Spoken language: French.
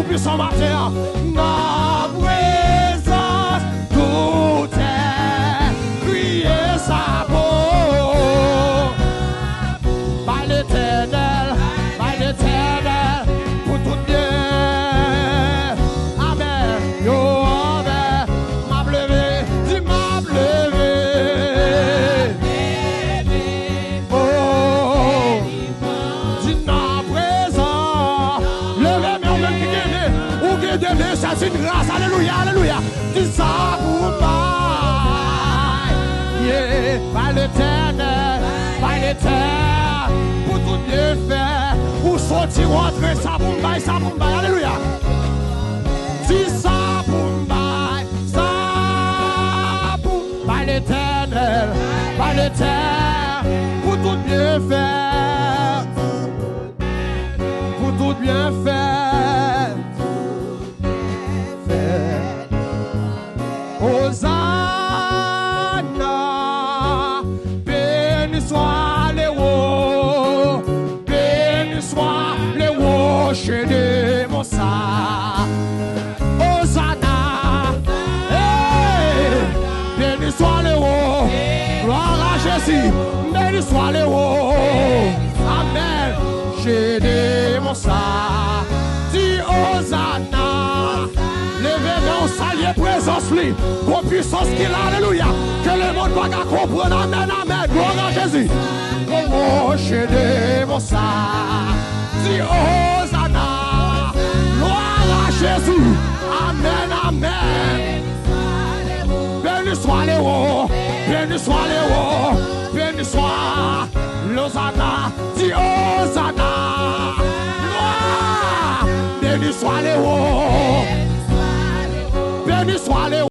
plus son matin. Ma présence, tout est crié sa peau. Par l'éternel, pour tout bien. Amen. Yo, amen. M'a levé, dis m'a levé. Oh, dis na présent. Levez, mais on même qui gagne. Ou qui gagne, c'est une grâce. Alléluia, alléluia. Dis ça pour moi. Yeah, par l'éternel, pour tout bien faire. Ou sortir, rentrer, ça pour moi, alléluia. Dis ça pour moi, ça pour par l'éternel, pour tout bien faire. Pour tout bien faire. Hosanna, béni soit les hauts, béni soit les rochers de mon sang. Hosanna, hey, béni soit les hauts, gloire à Jésus, béni soit les hauts, amen, j'ai de mon sang. Dis Hosanna. Levez-nous, saluez présence, lui, qu'on puissance qu'il a, alléluia. Que le monde va comprendre, amen, amen, gloire à Jésus. Oh, chez de mon sang, dis Hosanna, gloire à Jésus, amen, amen. Béni soit les hauts, béni soit les hauts, béni soit l'Hosanna, dis Hosanna, gloire, béni soit les hauts. Béni soit les